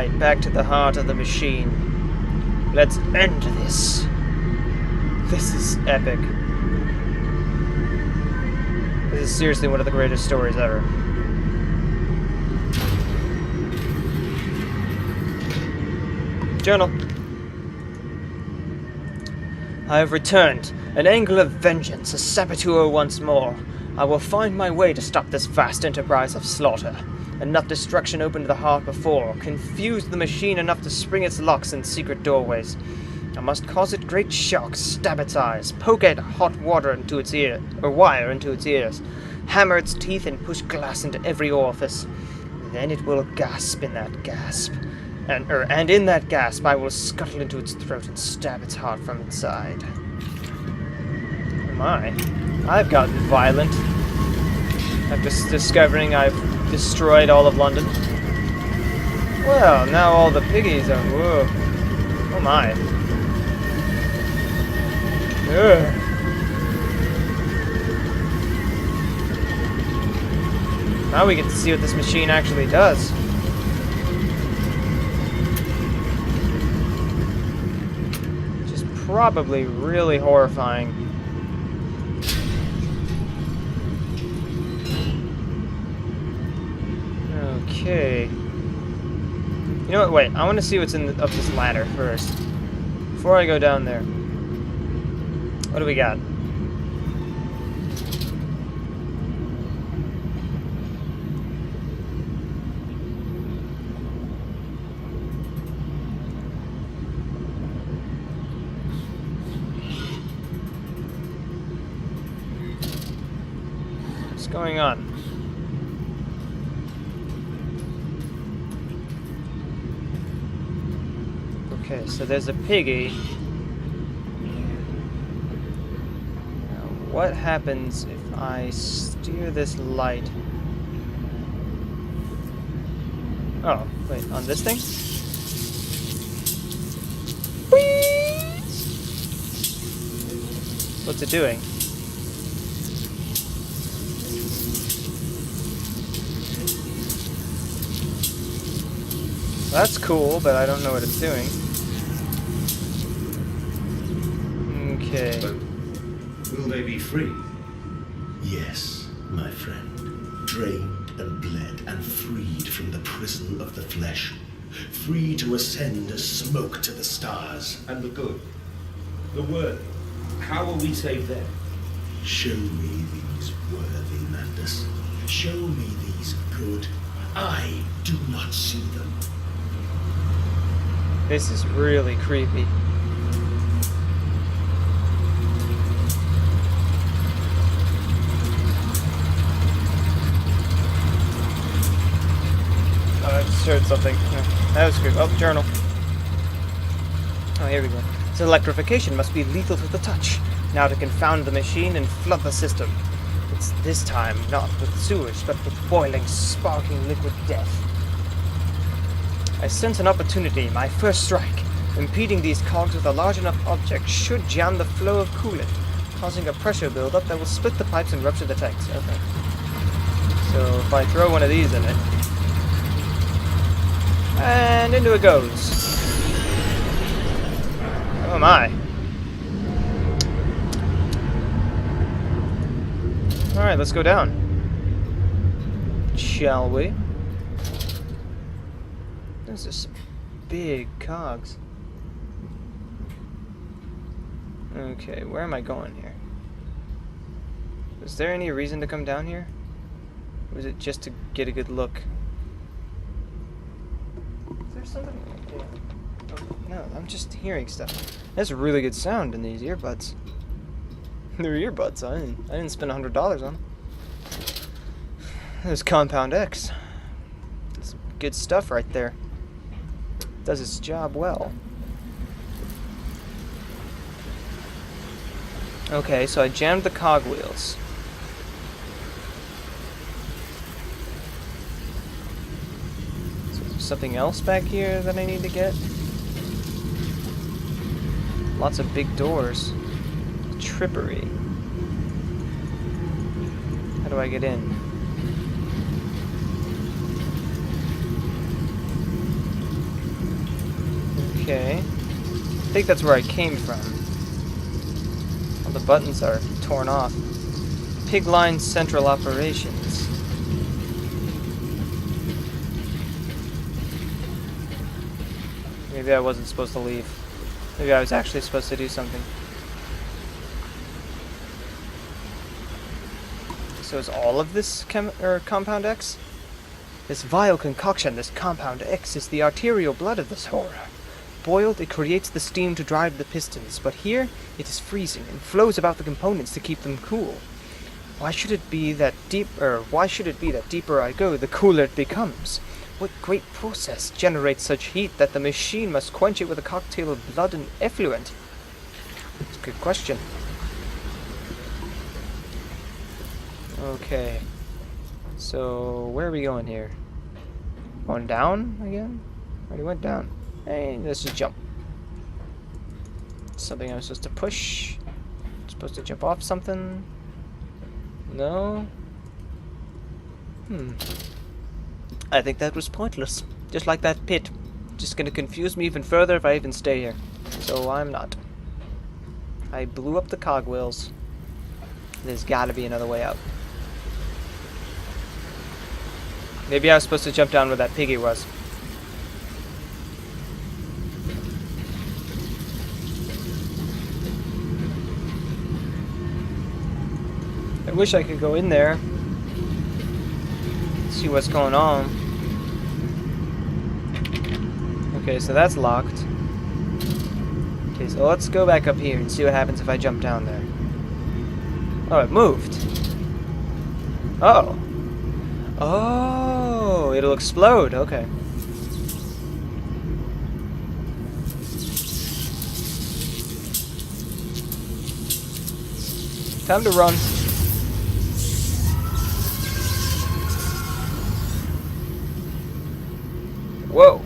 light back to the heart of the machine. Let's end this. This is epic. This is seriously one of the greatest stories ever. Journal. I have returned, an angel of vengeance, a saboteur once more. I will find my way to stop this vast enterprise of slaughter. Enough destruction opened the heart before, confused the machine enough to spring its locks in secret doorways. I must cause it great shocks, stab its eyes, poke it hot water into its ear, or wire into its ears, hammer its teeth and push glass into every orifice. Then it will gasp in that gasp. And in that gasp, I will scuttle into its throat and stab its heart from inside. My, I've gotten violent. After discovering I've destroyed all of London. Well, now all the piggies are... Whoa. Oh my. Ugh. Now we get to see what this machine actually does. Which is probably really horrifying. Okay. You know what? Wait. I want to see what's up this ladder first. Before I go down there. What do we got? What's going on? Okay, so there's a piggy. Now, what happens if I steer this light? Oh, wait, on this thing? Whee! What's it doing? That's cool, but I don't know what it's doing. Okay. But will they be free? Yes, my friend. Drained and bled and freed from the prison of the flesh. Free to ascend as smoke to the stars. And the good? The worthy? How will we save them? Show me these worthy, Mandus. Show me these good. I do not see them. This is really creepy. I just heard something. That was creepy. Oh, journal. Oh, here we go. This electrification must be lethal to the touch. Now to confound the machine and flood the system. It's this time not with sewage, but with boiling, sparking liquid death. I sense an opportunity, my first strike. Impeding these cogs with a large enough object should jam the flow of coolant, causing a pressure buildup that will split the pipes and rupture the tanks. Okay. So if I throw one of these in it, and into it goes. Oh my. Alright, let's go down. Shall we? Those are some big cogs. Okay, where am I going here? Is there any reason to come down here? Or is it just to get a good look? Is there somebody? Oh, no, I'm just hearing stuff. That's a really good sound in these earbuds. They're earbuds. I didn't spend $100 on them. There's Compound X. It's good stuff right there. Does its job well. Okay, so I jammed the cogwheels. So is there something else back here that I need to get? Lots of big doors. Trippery. How do I get in? Okay. I think that's where I came from. All the buttons are torn off. Pigline Central Operations. Maybe I wasn't supposed to leave. Maybe I was actually supposed to do something. So is all of this Compound X? This vile concoction, this Compound X, is the arterial blood of this horror. Boiled, it creates the steam to drive the pistons, but here it is freezing and flows about the components to keep them cool. Why should it be that deeper I go, the cooler it becomes? What great process generates such heat that the machine must quench it with a cocktail of blood and effluent? That's a good question. Okay. So, where are we going here? Going down again? Already went down. Hey, let's just jump. Something I'm supposed to push? Supposed to jump off something? No? I think that was pointless. Just like that pit. Just gonna confuse me even further if I even stay here. So I'm not. I blew up the cogwheels. There's gotta be another way out. Maybe I was supposed to jump down where that piggy was. I wish I could go in there. See what's going on. Okay, so that's locked. Okay, so let's go back up here and see what happens if I jump down there. Oh, it moved. Oh. Oh, it'll explode. Okay. Time to run. Whoa.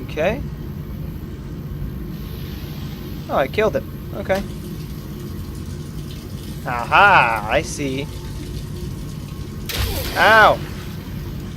Okay. Oh, I killed it. Okay. Aha! I see. Ow!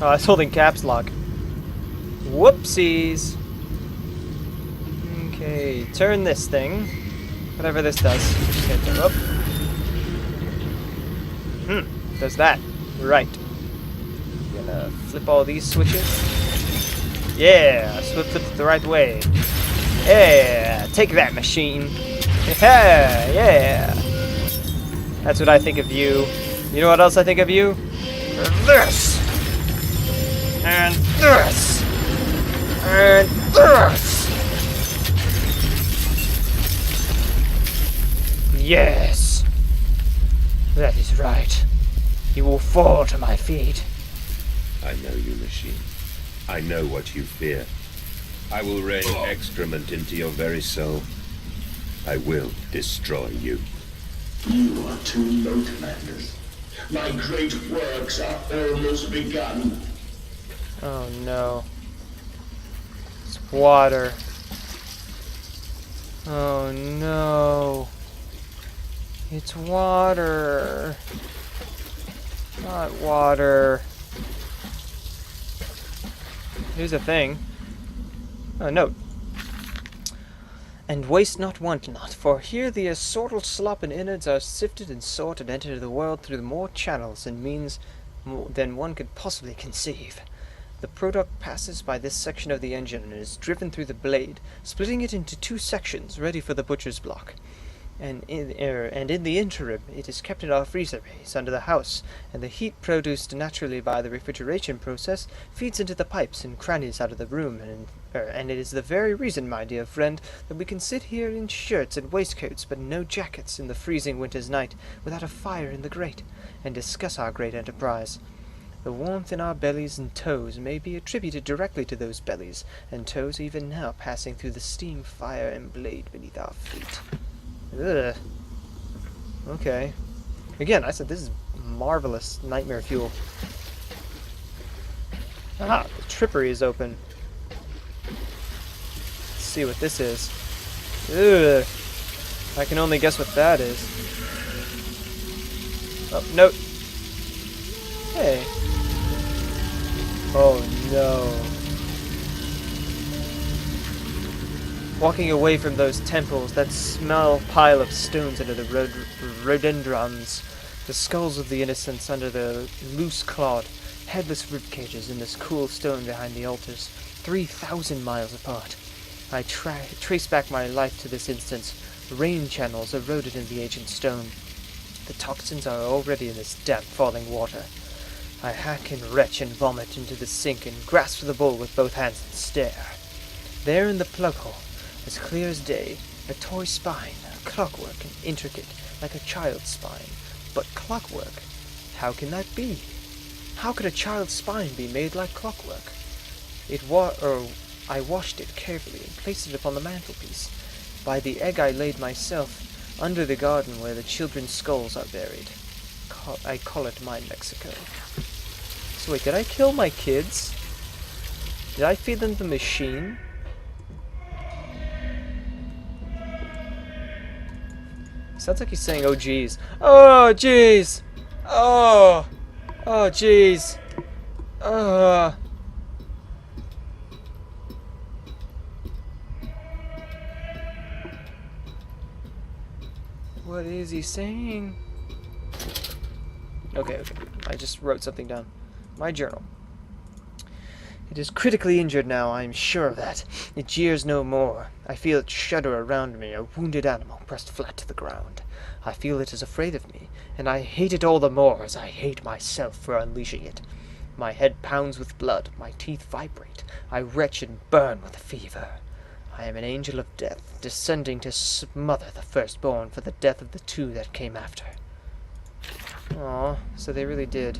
Oh, I was holding caps lock. Whoopsies! Okay, turn this thing. Whatever this does. Okay, turn up. Does that. Right. Gonna flip all these switches. Yeah! Flip it the right way. Yeah! Take that, machine! Yeah! Yeah! That's what I think of you. You know what else I think of you? This! And this! And this! Yes! That is right. You will fall to my feet. I know you, machine. I know what you fear. I will rain excrement into your very soul. I will destroy you. You are too low, commanders. My great works are almost begun. Oh no. It's water. Oh no. It's water. Not water. Here's a thing. Oh, note. And waste not, want not, for here the assorted slop and innards are sifted and sorted and enter the world through more channels and means than one could possibly conceive. The product passes by this section of the engine and is driven through the blade, splitting it into two sections, ready for the butcher's block. And in the interim, it is kept in our freezer base under the house, and the heat produced naturally by the refrigeration process feeds into the pipes and crannies out of the room, and it is the very reason, my dear friend, that we can sit here in shirts and waistcoats, but no jackets, in the freezing winter's night, without a fire in the grate, and discuss our great enterprise. The warmth in our bellies and toes may be attributed directly to those bellies and toes even now passing through the steam, fire, and blade beneath our feet. Ugh. Okay. Again, I said this is marvelous nightmare fuel. Ah, the trippery is open. Let's see what this is. Ugh. I can only guess what that is. Oh, note. Hey. Oh no. walking away from those temples, that small pile of stones under the rhododendrons, the skulls of the innocents under the loose-clawed, headless ribcages in this cool stone behind the altars, 3,000 miles apart. I trace back my life to this instance, rain channels eroded in the ancient stone. The toxins are already in this damp, falling water. I hack and retch and vomit into the sink and grasp for the bowl with both hands and stare. There in the plug hole, as clear as day, a toy spine, clockwork and intricate, like a child's spine. But clockwork? How can that be? How could a child's spine be made like clockwork? I washed it carefully and placed it upon the mantelpiece. By the egg I laid myself, under the garden where the children's skulls are buried. I call it my Mexico. So wait, did I kill my kids? Did I feed them the machine? Sounds like he's saying, oh jeez. Oh jeez! Oh! Oh jeez! What is he saying? Okay. I just wrote something down. My journal. It is critically injured now, I am sure of that. It jeers no more. I feel it shudder around me, a wounded animal pressed flat to the ground. I feel it is afraid of me, and I hate it all the more as I hate myself for unleashing it. My head pounds with blood, my teeth vibrate, I retch and burn with fever. I am an angel of death, descending to smother the firstborn for the death of the two that came after. Aw, so they really did.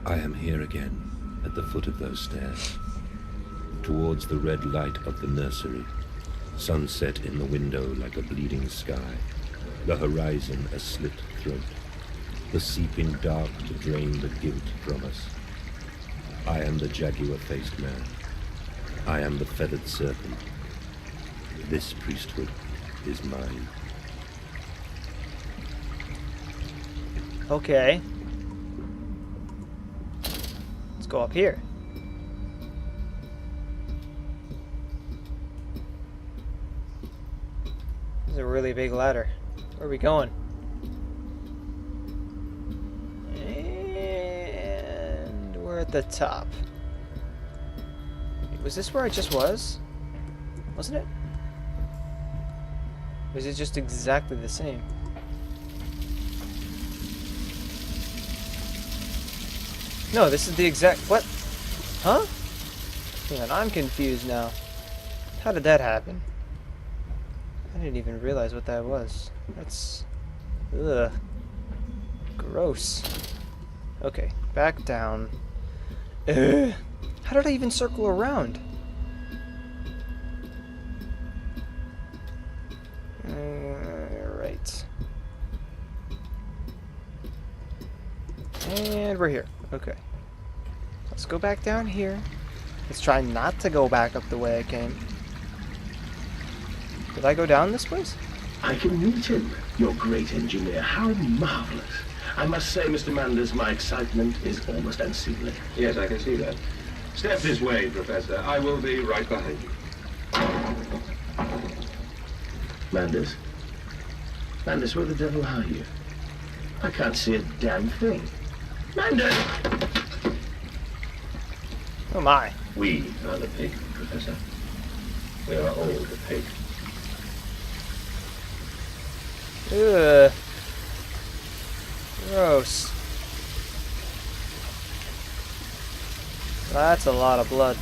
I am here again, at the foot of those stairs. Towards the red light of the nursery. Sunset in the window like a bleeding sky. The horizon a slit throat. The seeping dark to drain the guilt from us. I am the jaguar-faced man. I am the feathered serpent. This priesthood is mine. Okay. Let's go up here. This is a really big ladder. Where are we going? And we're at the top. Was this where I just was? Wasn't it? Or is it just exactly the same? No, this is the exact... What? Huh? Man, I'm confused now. How did that happen? I didn't even realize what that was. That's... Ugh. Gross. Okay, back down. Ugh. How did I even circle around? Right. And we're here. Okay. Let's go back down here. Let's try not to go back up the way I came. Did I go down this place? I can meet him, your great engineer. How marvelous. I must say, Mr. Manders, my excitement is almost unseemly. Yes, I can see that. Step this way, Professor. I will be right behind you. Manders? Manders, where the devil are you? I can't see a damn thing. Manders! Oh my. We are the pig, Professor. We are all the pig. Ugh. Gross. That's a lot of blood.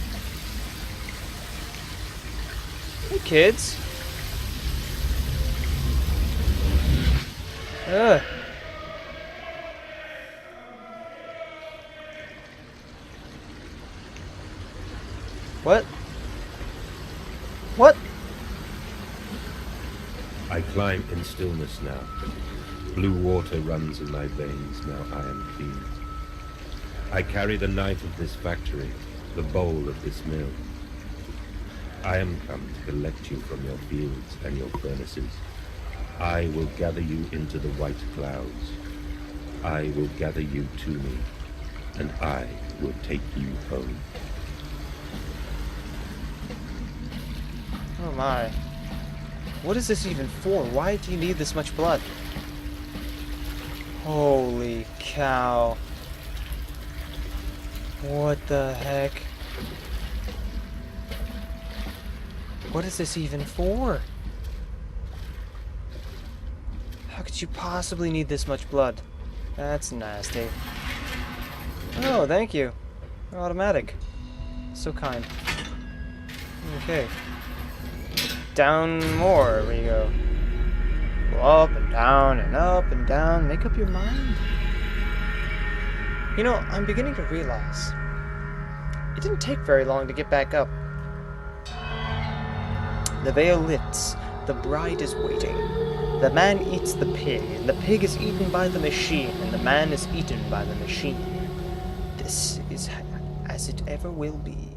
Hey, kids. Ugh. What? What? I climb in stillness now. Blue water runs in my veins, now I am clean. I carry the knife of this factory, the bowl of this mill. I am come to collect you from your fields and your furnaces. I will gather you into the white clouds. I will gather you to me, and I will take you home. Oh my. What is this even for? Why do you need this much blood? Holy cow. What the heck? What is this even for? How could you possibly need this much blood? That's nasty. Oh, thank you. Automatic. So kind. Okay. Down more we go. Go up and down and up and down. Make up your mind. You know, I'm beginning to realize it didn't take very long to get back up. The veil lifts. The bride is waiting. The man eats the pig, and the pig is eaten by the machine, and the man is eaten by the machine. This is as it ever will be.